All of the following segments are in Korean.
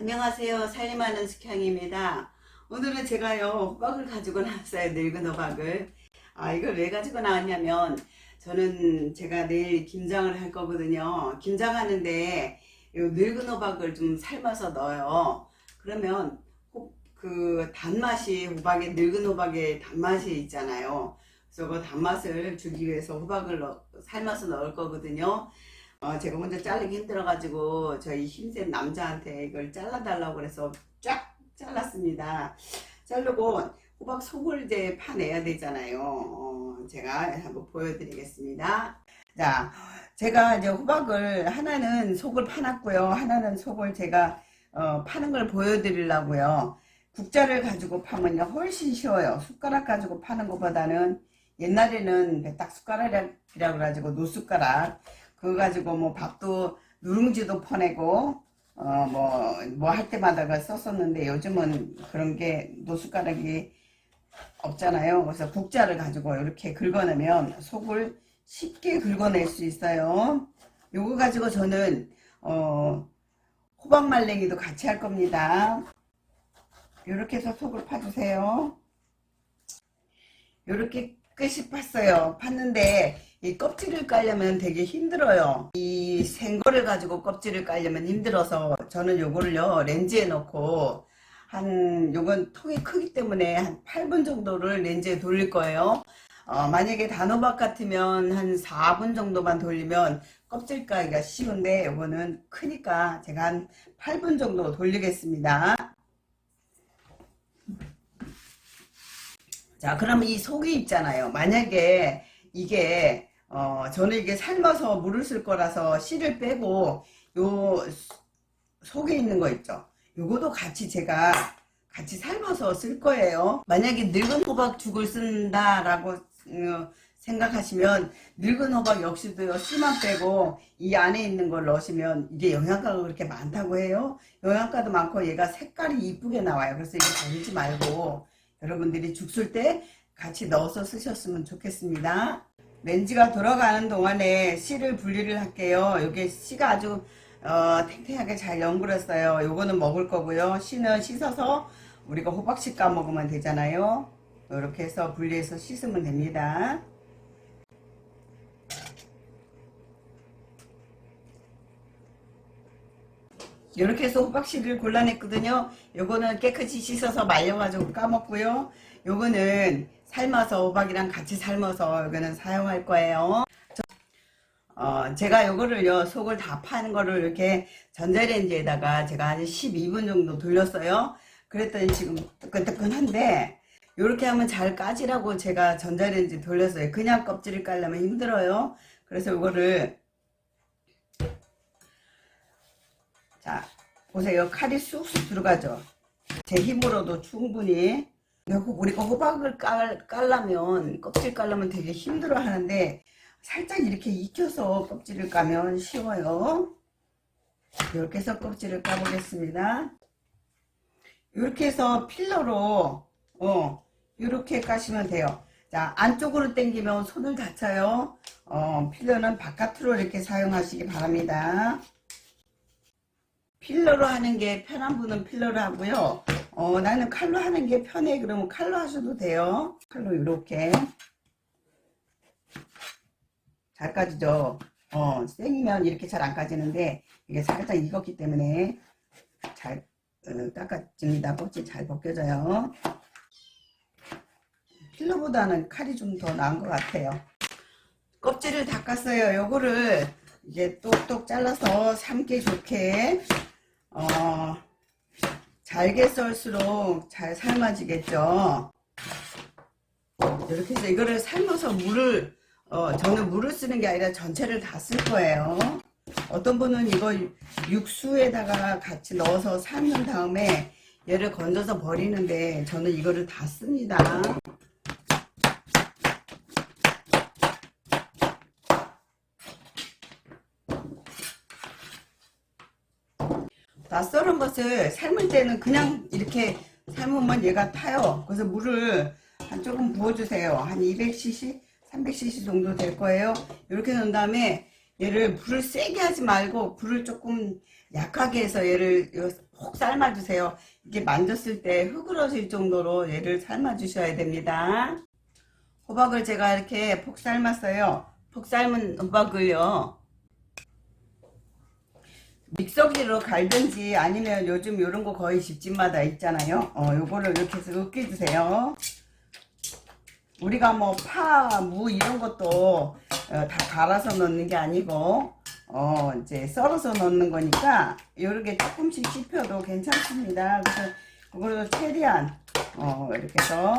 안녕하세요. 살림하는 숙향입니다. 오늘은 제가요 호박을 가지고 나왔어요. 늙은 호박을. 이걸 왜 가지고 나왔냐면 제가 내일 김장을 할 거거든요. 김장하는데 요 늙은 호박을 좀 삶아서 넣어요. 그러면 그 단맛이 늙은 호박의 단맛이 있잖아요. 그래서 그 단맛을 주기 위해서 호박을 삶아서 넣을 거거든요. 제가 혼자 자르기 힘들어가지고 저희 힘센 남자한테 이걸 잘라달라고 그래서 쫙 잘랐습니다. 자르고 호박 속을 이제 파내야 되잖아요. 제가 한번 보여드리겠습니다. 자, 제가 이제 호박을 하나는 속을 파놨고요. 하나는 속을 제가 파는 걸 보여드리려고요. 국자를 가지고 파면요 훨씬 쉬워요. 숟가락 가지고 파는 것보다는 옛날에는 딱 숟가락이라고 그래가지고 노숟가락 그거 가지고 뭐 밥도 누룽지도 퍼내고 뭐 할 때마다 그걸 썼었는데 요즘은 그런 게 노숟가락이 없잖아요. 그래서 국자를 가지고 이렇게 긁어내면 속을 쉽게 긁어낼 수 있어요. 요거 가지고 저는 호박 말랭이도 같이 할 겁니다. 이렇게 해서 속을 파주세요. 이렇게 끝이 팠어요. 팠는데 이 껍질을 깔려면 되게 힘들어요. 이 생거를 가지고 껍질을 깔려면 힘들어서 저는 요거를요 렌즈에 넣고 요건 통이 크기 때문에 한 8분 정도를 렌즈에 돌릴 거예요. 만약에 단호박 같으면 한 4분 정도만 돌리면 껍질 까기가 쉬운데 요거는 크니까 제가 한 8분 정도 돌리겠습니다. 자, 그러면 이 속이 있잖아요. 만약에 이게 저는 이게 삶아서 물을 쓸 거라서 씨를 빼고 요 속에 있는 거 있죠. 요거도 제가 같이 삶아서 쓸 거예요. 만약에 늙은 호박죽을 쓴다라고 생각하시면 늙은 호박 역시도요 씨만 빼고 이 안에 있는 걸 넣으시면 이게 영양가가 그렇게 많다고 해요. 영양가도 많고 얘가 색깔이 이쁘게 나와요. 그래서 이거 버리지 말고 여러분들이 죽 쓸 때 같이 넣어서 쓰셨으면 좋겠습니다. 렌즈가 돌아가는 동안에 씨를 분리를 할게요. 이게 씨가 아주 탱탱하게 잘 연그렸어요. 요거는 먹을 거고요. 씨는 씻어서 우리가 호박씨 까 먹으면 되잖아요. 이렇게 해서 분리해서 씻으면 됩니다. 이렇게 해서 호박씨를 골라냈거든요. 요거는 깨끗이 씻어서 말려가지고 까먹고요. 요거는 삶아서 호박이랑 같이 삶아서 요거는 사용할 거예요. 제가 요거를요 속을 다 파는 거를 이렇게 전자레인지에다가 제가 한 12분 정도 돌렸어요. 그랬더니 지금 뜨끈뜨끈한데 요렇게 하면 잘 까지라고 제가 전자레인지 돌렸어요. 그냥 껍질을 깔려면 힘들어요. 그래서 요거를 자 보세요. 칼이 쑥쑥 들어가죠. 제 힘으로도 충분히 우리가 호박을 깔려면 껍질 깔려면 되게 힘들어 하는데 살짝 이렇게 익혀서 껍질을 까면 쉬워요. 이렇게 해서 껍질을 까보겠습니다. 이렇게 해서 필러로 이렇게 까시면 돼요. 자 안쪽으로 당기면 손을 다쳐요. 필러는 바깥으로 이렇게 사용하시기 바랍니다. 필러로 하는 게 편한 분은 필러로 하고요. 나는 칼로 하는 게 편해 그러면 칼로 하셔도 돼요. 칼로 이렇게 잘 까지죠. 생이면 이렇게 잘 안 까지는데 이게 살짝 익었기 때문에 잘 깎아집니다. 껍질 잘 벗겨져요. 필러보다는 칼이 좀 더 나은 것 같아요. 껍질을 다 깠어요. 요거를 이제 똑똑 잘라서 삶기 좋게 잘게 썰수록 잘 삶아지겠죠. 이렇게 해서 이거를 삶아서 저는 물을 쓰는 게 아니라 전체를 다 쓸 거예요. 어떤 분은 이거 육수에다가 같이 넣어서 삶은 다음에 얘를 건져서 버리는데 저는 이거를 다 씁니다. 다 썰은 것을 삶을 때는 그냥 이렇게 삶으면 얘가 타요. 그래서 물을 조금 부어주세요. 한 200cc, 300cc 정도 될 거예요. 이렇게 넣은 다음에 얘를 불을 세게 하지 말고 불을 조금 약하게 해서 얘를 푹 삶아주세요. 이게 만졌을 때 흐그러질 정도로 얘를 삶아주셔야 됩니다. 호박을 제가 이렇게 푹 삶았어요. 푹 삶은 호박을요, 믹서기로 갈든지 아니면 요즘 요런 거 거의 집집마다 있잖아요. 요거를 이렇게 해서 으깨주세요. 우리가 뭐 파, 무 이런 것도 다 갈아서 넣는 게 아니고 이제 썰어서 넣는 거니까 요렇게 조금씩 씹혀도 괜찮습니다. 그래서 그걸로 최대한 이렇게 해서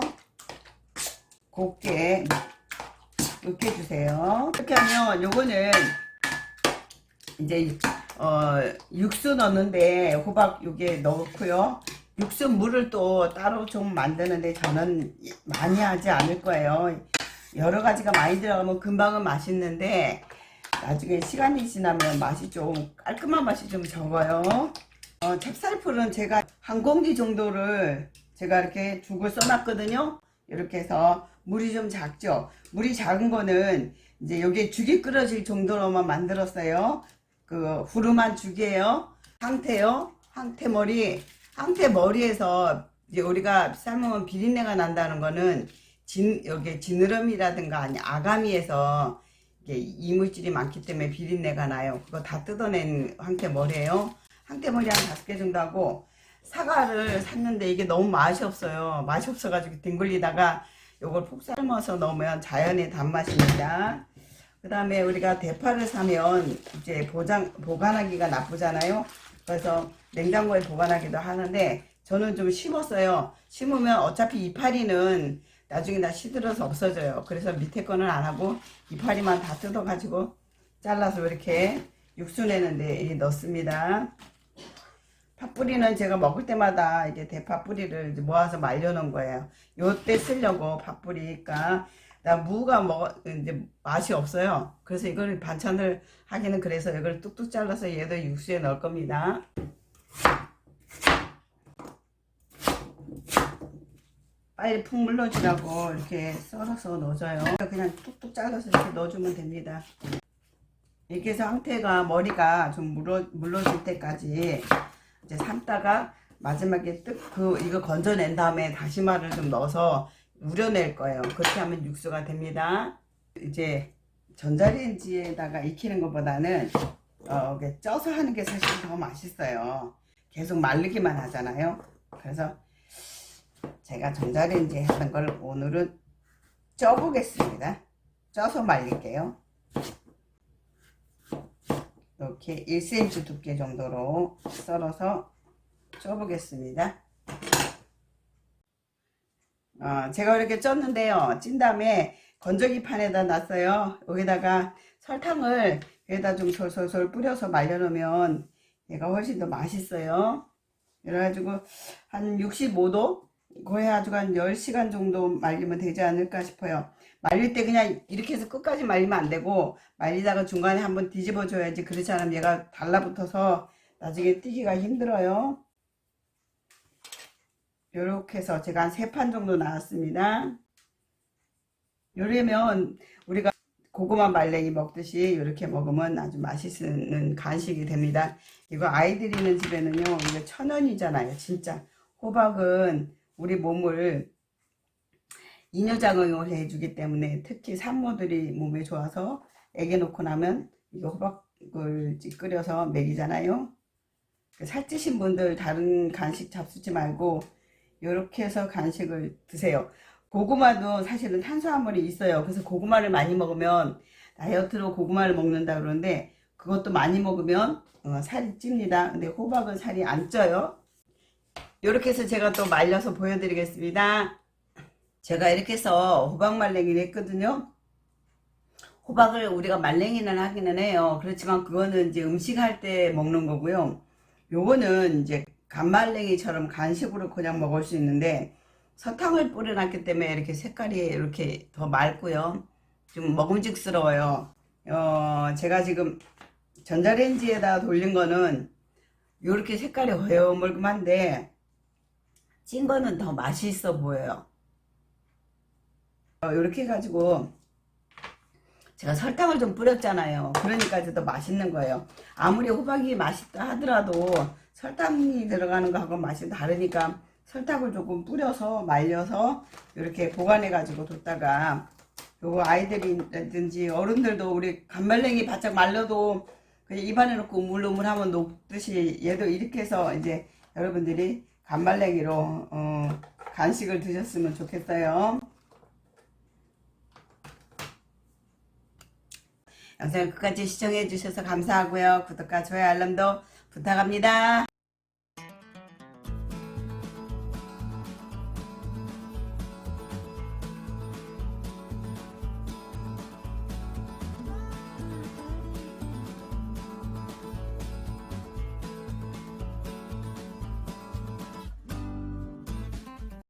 곱게 으깨주세요. 이렇게 하면 요거는 이제 육수 넣는데 호박 요게 넣고요. 육수 물을 또 따로 좀 만드는데 저는 많이 하지 않을 거예요. 여러 가지가 많이 들어가면 금방은 맛있는데 나중에 시간이 지나면 맛이 좀 깔끔한 맛이 좀 적어요. 찹쌀풀은 제가 한 공기 정도를 제가 이렇게 죽을 써놨거든요. 이렇게 해서 물이 좀 작죠. 물이 작은 거는 이제 여기 죽이 끓여질 정도로만 만들었어요. 그 후루만 죽이에요. 황태요. 황태머리에서 이제 우리가 삶으면 비린내가 난다는 거는 여기 지느러미라든가 아니 아가미에서 이게 이물질이 많기 때문에 비린내가 나요. 그거 다 뜯어낸 황태머리예요. 황태머리 한 5개 정도 하고, 사과를 샀는데 이게 너무 맛이 없어요. 맛이 없어가지고 뒹굴리다가 요걸 푹 삶아서 넣으면 자연의 단맛입니다. 그 다음에 우리가 대파를 사면 이제 보관하기가 나쁘잖아요. 그래서 냉장고에 보관하기도 하는데 저는 좀 심었어요. 심으면 어차피 이파리는 나중에 다 시들어서 없어져요. 그래서 밑에 거는 안 하고 이파리만 다 뜯어 가지고 잘라서 이렇게 육수 내는데 넣습니다. 팥뿌리는 제가 먹을 때마다 이게 대파 뿌리를 모아서 말려 놓은 거예요. 요때 쓰려고 팥뿌리니까. 무가 이제 맛이 없어요. 그래서 이걸 반찬을 하기는 그래서 이걸 뚝뚝 잘라서 얘도 육수에 넣을 겁니다. 빨리 푹 물러지라고 이렇게 썰어서 넣어줘요. 그냥 뚝뚝 잘라서 이렇게 넣어주면 됩니다. 이렇게 해서 황태가 머리가 좀 물러질 때까지 이제 삶다가 마지막에 이거 건져낸 다음에 다시마를 좀 넣어서 우려낼 거예요. 그렇게 하면 육수가 됩니다. 이제 전자레인지에다가 익히는 것보다는 쪄서 하는 게 사실 더 맛있어요. 계속 말리기만 하잖아요. 그래서 제가 전자레인지에 하는 걸 오늘은 쪄보겠습니다. 쪄서 말릴게요. 이렇게 1cm 두께 정도로 썰어서 쪄보겠습니다. 제가 이렇게 쪘는데요. 찐 다음에 건조기 판에다 놨어요. 여기다가 설탕을 여기다 좀 솔솔솔 뿌려서 말려놓으면 얘가 훨씬 더 맛있어요. 그래가지고 한 65도 거의 아주 한 10시간 정도 말리면 되지 않을까 싶어요. 말릴 때 그냥 이렇게 해서 끝까지 말리면 안 되고 말리다가 중간에 한번 뒤집어 줘야지. 그렇지 않으면 얘가 달라붙어서 나중에 띄기가 힘들어요. 요렇게 해서 제가 한 3판 정도 나왔습니다. 요러면 우리가 고구마 말랭이 먹듯이 이렇게 먹으면 아주 맛있는 간식이 됩니다. 이거 아이들이 있는 집에는요, 이거 천연이잖아요. 진짜 호박은 우리 몸을 이뇨작용을 해주기 때문에 특히 산모들이 몸에 좋아서 애기 놓고 나면 이거 호박을 끓여서 먹이잖아요. 살찌신 분들 다른 간식 잡수지 말고 이렇게 해서 간식을 드세요. 고구마도 사실은 탄수화물이 있어요. 그래서 고구마를 많이 먹으면 다이어트로 고구마를 먹는다 그러는데 그것도 많이 먹으면 살이 찝니다. 근데 호박은 살이 안 쪄요. 이렇게 해서 제가 또 말려서 보여드리겠습니다. 제가 이렇게 해서 호박 말랭이를 했거든요. 호박을 우리가 말랭이는 하기는 해요. 그렇지만 그거는 이제 음식할 때 먹는 거고요. 요거는 이제 간말랭이처럼 간식으로 그냥 먹을 수 있는데 설탕을 뿌려놨기 때문에 이렇게 색깔이 이렇게 더 맑고요. 좀 먹음직스러워요. 제가 지금 전자레인지에다 돌린 거는 이렇게 색깔이 허여멀끔한데 찐 거는 더 맛있어 보여요. 이렇게 해가지고 제가 설탕을 좀 뿌렸잖아요. 그러니까 더 맛있는 거예요. 아무리 호박이 맛있다 하더라도 설탕이 들어가는 거하고 맛이 다르니까 설탕을 조금 뿌려서 말려서 이렇게 보관해 가지고 뒀다가 요거 아이들이라든지 어른들도 우리 간말랭이 바짝 말려도 그냥 입안에 넣고 우물우물하면 녹듯이 얘도 이렇게 해서 이제 여러분들이 간말랭이로 간식을 드셨으면 좋겠어요. 영상을 끝까지 시청해 주셔서 감사하고요. 구독과 좋아요 알람도 부탁합니다.